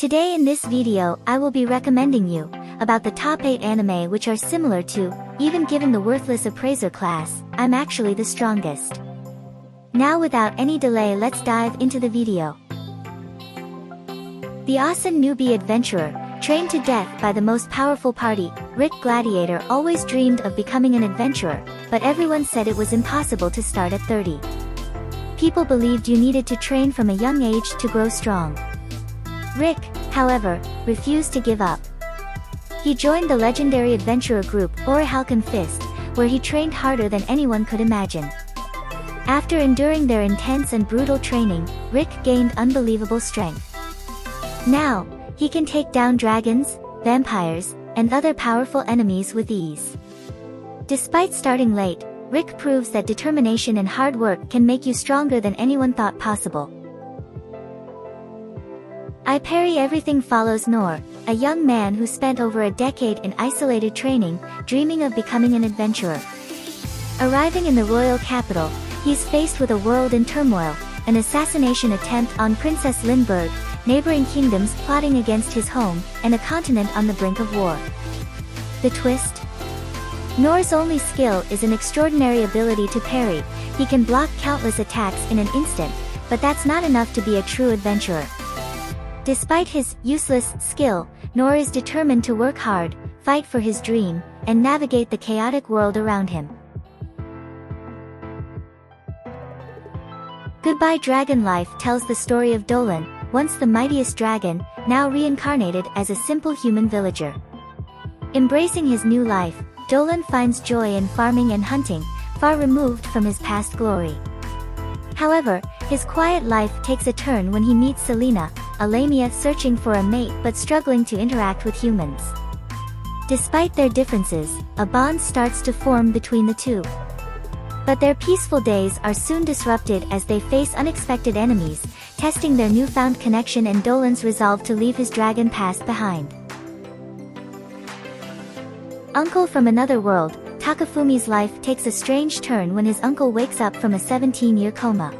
Today in this video, I will be recommending you about the top 8 anime which are similar to, even given the worthless Appraiser class, I'm actually the strongest. Now without any delay, let's dive into the video. The awesome newbie adventurer, trained to death by the most powerful party, Rick Gladiator always dreamed of becoming an adventurer, but everyone said it was impossible to start at 30. People believed you needed to train from a young age to grow strong. Rick, however, refused to give up. He joined the legendary adventurer group Halcon Fist, where he trained harder than anyone could imagine. After enduring their intense and brutal training, Rick gained unbelievable strength. Now, he can take down dragons, vampires, and other powerful enemies with ease. Despite starting late, Rick proves that determination and hard work can make you stronger than anyone thought possible. I Parry Everything follows Nor, a young man who spent over a decade in isolated training, dreaming of becoming an adventurer. Arriving in the royal capital, he's faced with a world in turmoil, an assassination attempt on Princess Lindbergh, neighboring kingdoms plotting against his home, and a continent on the brink of war. The twist? Nor's only skill is an extraordinary ability to parry. He can block countless attacks in an instant, but that's not enough to be a true adventurer. Despite his useless skill, Nor is determined to work hard, fight for his dream, and navigate the chaotic world around him. Goodbye Dragon Life tells the story of Dolan, once the mightiest dragon, now reincarnated as a simple human villager. Embracing his new life, Dolan finds joy in farming and hunting, far removed from his past glory. However, his quiet life takes a turn when he meets Selena, a Lamia searching for a mate but struggling to interact with humans. Despite their differences, a bond starts to form between the two. But their peaceful days are soon disrupted as they face unexpected enemies, testing their newfound connection and Dolan's resolve to leave his dragon past behind. Uncle from Another World, Takafumi's life takes a strange turn when his uncle wakes up from a 17-year coma.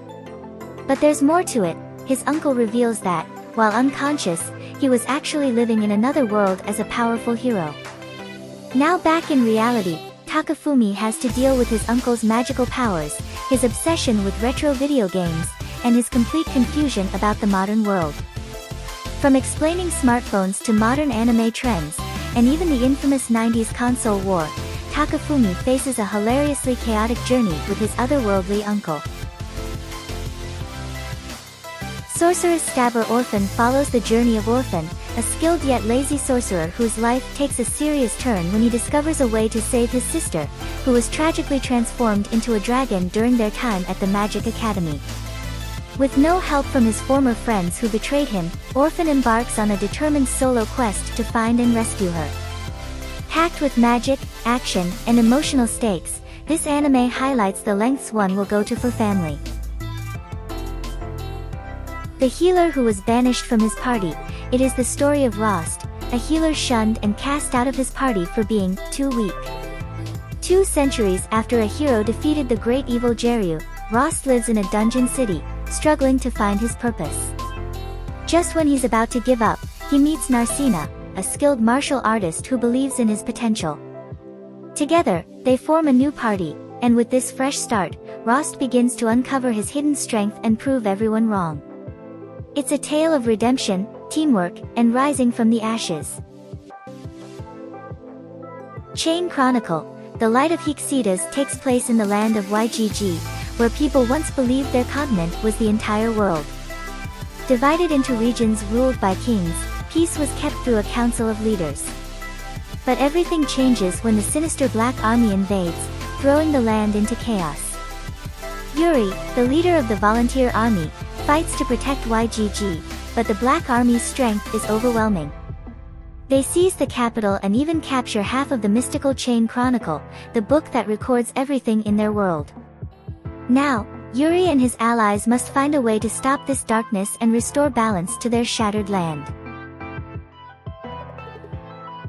But there's more to it. His uncle reveals that, while unconscious, he was actually living in another world as a powerful hero. Now back in reality, Takafumi has to deal with his uncle's magical powers, his obsession with retro video games, and his complete confusion about the modern world. From explaining smartphones to modern anime trends, and even the infamous 90s console war, Takafumi faces a hilariously chaotic journey with his otherworldly uncle. Sorceress Stabber Orphan follows the journey of Orphan, a skilled yet lazy sorcerer whose life takes a serious turn when he discovers a way to save his sister, who was tragically transformed into a dragon during their time at the Magic Academy. With no help from his former friends who betrayed him, Orphan embarks on a determined solo quest to find and rescue her. Packed with magic, action, and emotional stakes, this anime highlights the lengths one will go to for family. The healer who was banished from his party. It is the story of Rost, a healer shunned and cast out of his party for being too weak. 2 centuries after a hero defeated the great evil Jeryu, Rost lives in a dungeon city, struggling to find his purpose. Just when he's about to give up, he meets Narcina, a skilled martial artist who believes in his potential. Together, they form a new party, and with this fresh start, Rost begins to uncover his hidden strength and prove everyone wrong. It's a tale of redemption, teamwork, and rising from the ashes. Chain Chronicle, The Light of Hyxedas takes place in the land of Ygg, where people once believed their continent was the entire world. Divided into regions ruled by kings, peace was kept through a council of leaders. But everything changes when the sinister Black Army invades, throwing the land into chaos. Yuri, the leader of the volunteer army, fights to protect Ygg, but the Black Army's strength is overwhelming. They seize the capital and even capture half of the mystical Chain Chronicle, the book that records everything in their world. Now, Yuri and his allies must find a way to stop this darkness and restore balance to their shattered land.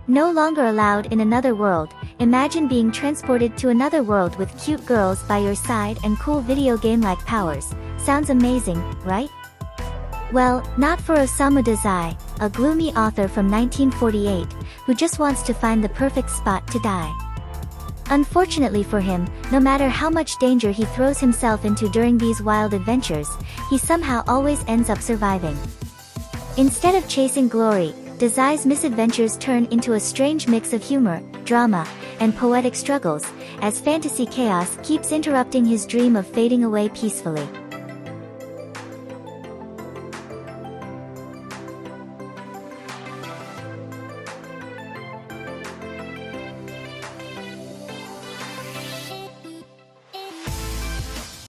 No longer allowed in Another World, imagine being transported to another world with cute girls by your side and cool video game-like powers. Sounds amazing, right? Well, not for Osamu Dazai, a gloomy author from 1948, who just wants to find the perfect spot to die. Unfortunately for him, no matter how much danger he throws himself into during these wild adventures, he somehow always ends up surviving. Instead of chasing glory, Dazai's misadventures turn into a strange mix of humor, drama, and poetic struggles, as fantasy chaos keeps interrupting his dream of fading away peacefully.